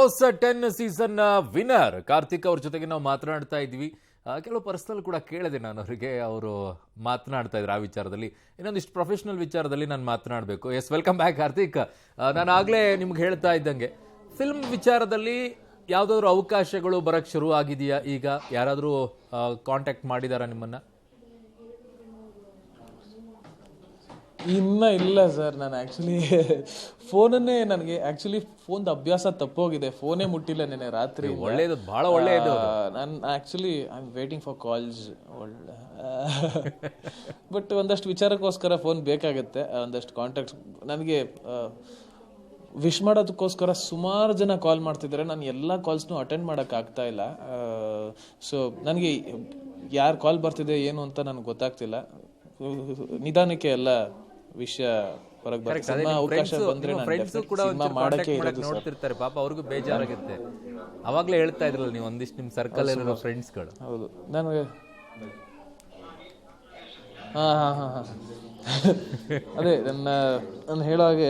10 season winner Karthik ಅವ್ರ ಜೊತೆಗೆ ನಾವು ಮಾತನಾಡ್ತಾ ಇದ್ವಿ. ಕೆಲವು ಪರ್ಸನಲ್ ಕೂಡ ಕೇಳಿದೆ ನಾನು ಅವರಿಗೆ. ಅವರು ಮಾತನಾಡ್ತಾ ಇದ್ರು ಆ ವಿಚಾರದಲ್ಲಿ. ಇನ್ನೊಂದಿಷ್ಟು ಪ್ರೊಫೆಷನಲ್ ವಿಚಾರದಲ್ಲಿ ನಾನು ಮಾತನಾಡಬೇಕು. Yes, welcome back Karthik. ನಾನು ಆಗ್ಲೇ ನಿಮ್ಗೆ ಹೇಳ್ತಾ ಇದ್ದಂಗೆ ಫಿಲ್ಮ್ ವಿಚಾರದಲ್ಲಿ ಯಾವ್ದಾದ್ರು ಅವಕಾಶಗಳು ಬರಕ್ ಶುರು ಆಗಿದೆಯಾ? ಈಗ ಯಾರಾದ್ರೂ ಕಾಂಟ್ಯಾಕ್ಟ್ ಮಾಡಿದಾರಾ ನಿಮ್ಮನ್ನ? ಇನ್ನ ಇಲ್ಲ ಸರ್. ನಾನು ಆ್ಯಕ್ಚುಲಿ ಫೋನನ್ನೇ ನನಗೆ ಫೋನ್ದ ಅಭ್ಯಾಸ ತಪ್ಪೋಗಿದೆ. ಫೋನೇ ಮುಟ್ಟಿಲ್ಲ ನೆನೆ ರಾತ್ರಿ. ಒಳ್ಳೇದು, ಬಹಳ ಒಳ್ಳೆಯದು. ನಾನು actually I am waiting for calls. But ಒಂದಷ್ಟು ವಿಚಾರಕ್ಕೋಸ್ಕರ ಫೋನ್ ಬೇಕಾಗುತ್ತೆ. ಒಂದಷ್ಟು ಕಾಂಟ್ಯಾಕ್ಟ್ಸ್ ನನಗೆ ವಿಶ್ ಮಾಡೋದಕ್ಕೋಸ್ಕರ ಸುಮಾರು ಜನ ಕಾಲ್ ಮಾಡ್ತಿದ್ದಾರೆ. ನಾನು ಎಲ್ಲ ಕಾಲ್ಸ್ನೂ ಅಟೆಂಡ್ ಮಾಡೋಕ್ಕಾಗ್ತಾ ಇಲ್ಲ. ಸೊ ನನಗೆ ಯಾರು ಕಾಲ್ ಬರ್ತಿದೆ ಏನು ಅಂತ ನನಗೆ ಗೊತ್ತಾಗ್ತಿಲ್ಲ. ನಿಧಾನಕ್ಕೆ ಎಲ್ಲ ವಿಷಯ ಹೊರಗೆ ಬರ್ತದೆ. ಅವಕಾಶ ಬಂದ್ರೆ ನೋಡ್ತಿರ್ತಾರೆ ಪಾಪ, ಅವ್ರಿಗೂ ಬೇಜಾರಾಗುತ್ತೆ. ಅವಾಗ್ಲೇ ಹೇಳ್ತಾ ಇದ್ರಲ್ಲ ನೀವು ಒಂದಿಷ್ಟು ನಿಮ್ ಸರ್ಕಲ್ ಇರೋ ಫ್ರೆಂಡ್ಸ್ಗಳು. ಹೌದು, ನನಗೆ ಅದೇ ನಾನು ಹೇಳೋ ಹಾಗೆ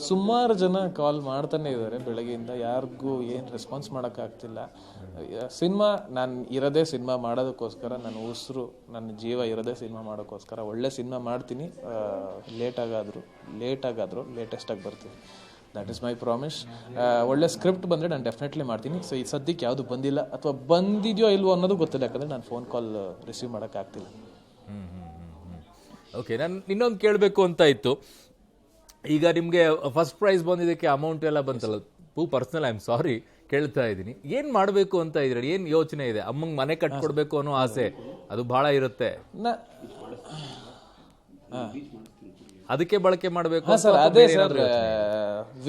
ಸುಮಾರು ಜನ ಕಾಲ್ ಮಾಡ್ತಾನೆ ಇದ್ದಾರೆ ಬೆಳಗ್ಗೆಯಿಂದ. ಯಾರಿಗೂ ಏನು ರೆಸ್ಪಾನ್ಸ್ ಮಾಡೋಕ್ಕಾಗ್ತಿಲ್ಲ. ಸಿನಿಮಾ ನಾನು ಇರೋದೇ ಸಿನಿಮಾ ಮಾಡೋದಕ್ಕೋಸ್ಕರ. ನನ್ನ ಉಸಿರು, ನನ್ನ ಜೀವ ಇರೋದೇ ಸಿನಿಮಾ ಮಾಡೋಕ್ಕೋಸ್ಕರ. ಒಳ್ಳೆ ಸಿನಿಮಾ ಮಾಡ್ತೀನಿ. ಲೇಟಾಗಾದರೂ ಲೇಟೆಸ್ಟಾಗಿ ಬರ್ತೀನಿ. That is my promise. ಒಳ್ಳೆ ಸ್ಕ್ರಿಪ್ಟ್ ಬಂದರೆ ನಾನು ಡೆಫಿನೆಟ್ಲಿ ಮಾಡ್ತೀನಿ. ಸೊ ಈ ಸದ್ಯಕ್ಕೆ ಯಾವುದು ಬಂದಿಲ್ಲ, ಅಥವಾ ಬಂದಿದೆಯೋ ಇಲ್ವೋ ಅನ್ನೋದು ಗೊತ್ತಿಲ್ಲ. ಯಾಕಂದರೆ ನಾನು ಫೋನ್ ಕಾಲ್ ರಿಸೀವ್ ಮಾಡೋಕ್ಕಾಗ್ತಿಲ್ಲ. ಓಕೆ, ನಾನು ಇನ್ನೊಂದು ಕೇಳಬೇಕು ಅಂತ ಇತ್ತು. ಈಗ ನಿಮಗೆ ಫಸ್ಟ್ ಪ್ರೈಸ್ ಬಂದಿದ್ದಕ್ಕೆ ಅಮೌಂಟ್ ಎಲ್ಲ ಬಂತಲ್ಲ, ಪರ್ಸನಲ್ ಐ ಆಮ್ ಸಾರಿ ಕೇಳ್ತಾ ಇದ್ದೀನಿ. ಏನು ಮಾಡಬೇಕು ಅಂತ ಇದ್ರೆ ಏನು ಯೋಚನೆ ಇದೆ? ಅಮ್ಮಂಗೆ ಮನೆ ಕಟ್ಕೊಡ್ಬೇಕು ಅನ್ನೋ ಆಸೆ ಅದು ಬಹಳ ಇರುತ್ತೆ. ಅದಕ್ಕೆ ಬಳಕೆ ಮಾಡಬೇಕು ಸರ್. ಅದೇ ಸರ್,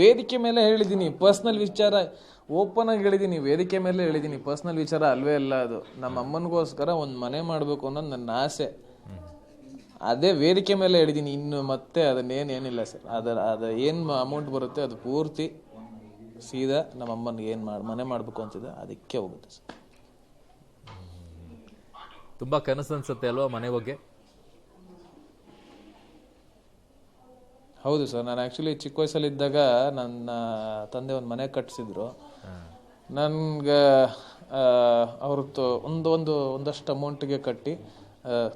ವೇದಿಕೆ ಮೇಲೆ ಹೇಳಿದ್ದೀನಿ. ಪರ್ಸನಲ್ ವಿಚಾರ ಓಪನ್ ಆಗಿ ಹೇಳಿದ್ದೀನಿ. ವೇದಿಕೆ ಮೇಲೆ ಹೇಳಿದ್ದೀನಿ. ಪರ್ಸನಲ್ ವಿಚಾರ ಅಲ್ವೇ ಅಲ್ಲ ಅದು. ನಮ್ಮ ಅಮ್ಮನಿಗೋಸ್ಕರ ಒಂದು ಮನೆ ಮಾಡಬೇಕು ಅನ್ನೋದು ನನ್ನ ಆಸೆ. ಅದೇ ವೇದಿಕೆ ಮೇಲೆ ಹೇಳಿದ್ದೀನಿ. ಇನ್ನು ಮತ್ತೆ ಅದನ್ನೇನಿಲ್ಲ ಸರ್. ಅದ ಏನು ಅಮೌಂಟ್ ಬರುತ್ತೆ ಅದು ಪೂರ್ತಿ ಸೀದಾ ನಮ್ಮ ಅಮ್ಮನಿಗೆ ಏನು ಮನೆ ಮಾಡಬೇಕು ಅಂತಿದೆ ಅದಕ್ಕೆ ಹೋಗುತ್ತೆ ಸರ್. ತುಂಬಾ ಕನಸು ಅನ್ಸುತ್ತೆ ಅಲ್ವಾ ಮನೆ ಬಗ್ಗೆ? ಹೌದು ಸರ್. ನಾನು ಆ್ಯಕ್ಚುಲಿ ಚಿಕ್ಕ ವಯಸ್ಸಲ್ಲಿದ್ದಾಗ ನನ್ನ ತಂದೆ ಒಂದು ಮನೆ ಕಟ್ಟಿಸಿದ್ರು. ನನ್ಗೆ ಅವ್ರದ್ದು ಒಂದಷ್ಟು ಅಮೌಂಟಿಗೆ ಕಟ್ಟಿ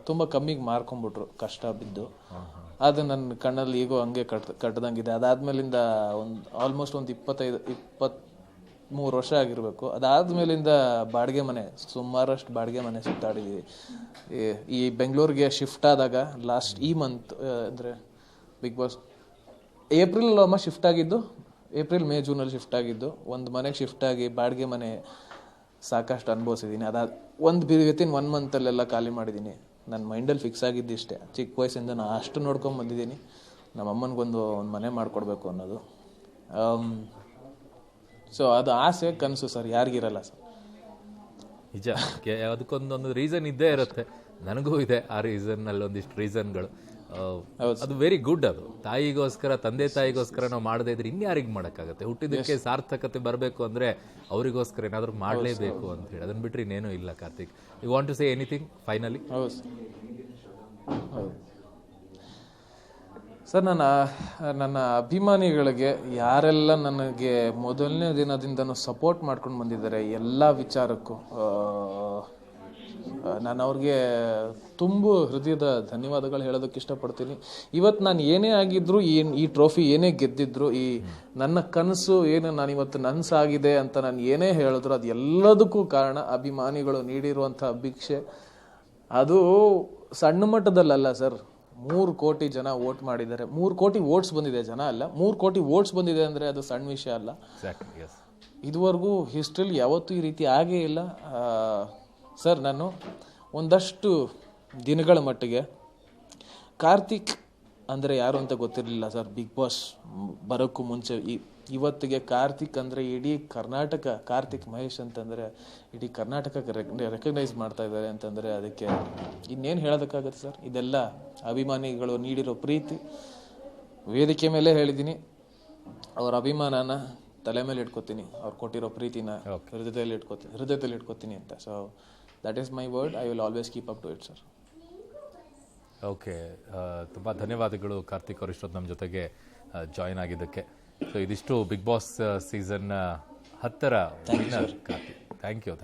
ತುಂಬ ಕಮ್ಮಿಗೆ ಮಾರ್ಕೊಂಡ್ಬಿಟ್ರು ಕಷ್ಟ ಬಿದ್ದು. ಅದು ನನ್ನ ಕಣ್ಣಲ್ಲಿ ಈಗೋ ಹಂಗೆ ಕಟ್ಟದಂಗಿದೆ. ಅದಾದ್ಮೇಲಿಂದ ಆಲ್ಮೋಸ್ಟ್ ಒಂದು 23 ವರ್ಷ ಆಗಿರಬೇಕು. ಅದಾದ್ಮೇಲಿಂದ ಬಾಡಿಗೆ ಮನೆ, ಸುಮಾರಷ್ಟು ಬಾಡಿಗೆ ಮನೆ ಸುತ್ತಾಡಿದ್ವಿ. ಈ ಬೆಂಗಳೂರಿಗೆ ಶಿಫ್ಟ್ ಆದಾಗ ಈ ಮಂತ್ ಅಂದರೆ ಬಿಗ್ ಬಾಸ್ ಏಪ್ರಿಲ್ ಶಿಫ್ಟ್ ಆಗಿದ್ದು. ಏಪ್ರಿಲ್ ಮೇ ಜೂನಲ್ಲಿ ಶಿಫ್ಟ್ ಆಗಿದ್ದು. ಒಂದು ಮನೆಗೆ ಶಿಫ್ಟ್ ಆಗಿ ಬಾಡಿಗೆ ಮನೆ ಸಾಕಷ್ಟು ಅನುಭವಿಸಿದ್ದೀನಿ. ವಿತಿನ್ 1 ಮಂತಲ್ಲೆಲ್ಲ ಖಾಲಿ ಮಾಡಿದ್ದೀನಿ. ನನ್ನ ಮೈಂಡಲ್ಲಿ ಫಿಕ್ಸ್ ಆಗಿದ್ದು ಇಷ್ಟೇ. ಚಿಕ್ಕ ವಯಸ್ಸಿಂದ ನಾನು ಅಷ್ಟು ನೋಡ್ಕೊಂಡು ಬಂದಿದ್ದೀನಿ. ನಮ್ಮ ಅಮ್ಮನಿಗೊಂದು ಮನೆ ಮಾಡಿಕೊಡ್ಬೇಕು ಅನ್ನೋದು. ಸೊ ಅದು ಆಸೆ, ಕನಸು ಸರ್, ಯಾರಿಗಿರಲ್ಲ ಸರ್. ನಿಜ, ಅದಕ್ಕೊಂದೊಂದು ರೀಸನ್ ಇದ್ದೇ ಇರುತ್ತೆ. ನನಗೂ ಇದೆ ಆ ರೀಸನ್ನಲ್ಲಿ ಒಂದಿಷ್ಟು ರೀಸನ್ಗಳು. ಅದು ವೆರಿ ಗುಡ್. ಅದು ತಾಯಿಗೋಸ್ಕರ, ತಂದೆ ತಾಯಿಗೋಸ್ಕರ ನಾವು ಮಾಡದೇ ಇದ್ರೆ ಇನ್ಯಾರಿಗೆ ಮಾಡೋಕ್ಕಾಗತ್ತೆ? ಹುಟ್ಟಿದಕ್ಕೆ ಸಾರ್ಥಕತೆ ಬರಬೇಕು ಅಂದ್ರೆ ಅವರಿಗೋಸ್ಕರ ಏನಾದರೂ ಮಾಡಲೇಬೇಕು ಅಂತ ಹೇಳಿ. ಅದನ್ನ ಬಿಟ್ಟರೆ ಇನ್ನೇನು ಇಲ್ಲ. Karthik, you want to say anything finally? ಹೌದು ಸರ್. ನನ್ನ ಅಭಿಮಾನಿಗಳಿಗೆ, ಯಾರೆಲ್ಲ ನನಗೆ ಮೊದಲನೇ ದಿನದಿಂದನೂ ಸಪೋರ್ಟ್ ಮಾಡ್ಕೊಂಡು ಬಂದಿದ್ದಾರೆ ಎಲ್ಲ ವಿಚಾರಕ್ಕೂ, ನಾನು ಅವ್ರಿಗೆ ತುಂಬ ಹೃದಯದ ಧನ್ಯವಾದಗಳು ಹೇಳೋದಕ್ಕೆ ಇಷ್ಟಪಡ್ತೀನಿ. ಇವತ್ತು ನಾನು ಏನೇ ಆಗಿದ್ರು, ಈ ಟ್ರೋಫಿ ಏನೇ ಗೆದ್ದಿದ್ರು, ಈ ನನ್ನ ಕನಸು ಏನು ನಾನಿವತ್ತು ನನಸಾಗಿದೆ ಅಂತ ನಾನು ಏನೇ ಹೇಳಿದ್ರು, ಅದು ಎಲ್ಲದಕ್ಕೂ ಕಾರಣ ಅಭಿಮಾನಿಗಳು ನೀಡಿರುವಂಥ ಭಿಕ್ಷೆ. ಅದು ಸಣ್ಣ ಮಟ್ಟದಲ್ಲ ಸರ್. 3 ಕೋಟಿ ಜನ ವೋಟ್ ಮಾಡಿದ್ದಾರೆ. 3 ಕೋಟಿ ವೋಟ್ಸ್ ಬಂದಿದೆ, ಜನ ಅಲ್ಲ. 3 ಕೋಟಿ ವೋಟ್ಸ್ ಬಂದಿದೆ ಅಂದರೆ ಅದು ಸಣ್ಣ ವಿಷಯ ಅಲ್ಲ. ಇದುವರೆಗೂ ಹಿಸ್ಟ್ರಿಲಿ ಯಾವತ್ತೂ ಈ ರೀತಿ ಆಗೇ ಇಲ್ಲ ಸರ್. ನಾನು ಒಂದಷ್ಟು ದಿನಗಳ ಮಟ್ಟಿಗೆ ಕಾರ್ತಿಕ್ ಅಂದರೆ ಯಾರು ಅಂತ ಗೊತ್ತಿರಲಿಲ್ಲ ಸರ್. ಬಿಗ್ ಬಾಸ್ ಬರೋಕ್ಕೂ ಮುಂಚೆ ಇವತ್ತಿಗೆ ಕಾರ್ತಿಕ್ ಅಂದರೆ ಇಡೀ ಕರ್ನಾಟಕ, ಕಾರ್ತಿಕ್ ಮಹೇಶ್ ಅಂತಂದರೆ ಇಡೀ ಕರ್ನಾಟಕಕ್ಕೆ ರೆಕಗ್ನೈಸ್ ಮಾಡ್ತಾ ಇದ್ದಾರೆ ಅಂತಂದರೆ ಅದಕ್ಕೆ ಇನ್ನೇನು ಹೇಳೋದಕ್ಕಾಗತ್ತೆ ಸರ್? ಇದೆಲ್ಲ ಅಭಿಮಾನಿಗಳು ನೀಡಿರೋ ಪ್ರೀತಿ. ವೇದಿಕೆ ಮೇಲೆ ಹೇಳಿದ್ದೀನಿ, ಅವ್ರ ಅಭಿಮಾನನ ತಲೆ ಮೇಲೆ ಇಟ್ಕೋತೀನಿ. ಅವ್ರು ಕೊಟ್ಟಿರೋ ಪ್ರೀತಿನ ಹೃದಯದಲ್ಲಿ ಇಟ್ಕೋತೀನಿ ಅಂತ. So that is my word. I will always keep up to it sir. Okay, ತುಂಬ ಧನ್ಯವಾದಗಳು ಕಾರ್ತಿಕ್ ಅವರು ಇಷ್ಟೊತ್ತು ನಮ್ಮ ಜೊತೆಗೆ ಜಾಯಿನ್ ಆಗಿದ್ದಕ್ಕೆ. ಸೊ ಇದಿಷ್ಟು ಬಿಗ್ ಬಾಸ್ ಸೀಸನ್ 10ರ ವಿನ್ನರ್ ಕಾರ್ತಿಕ್. Thank you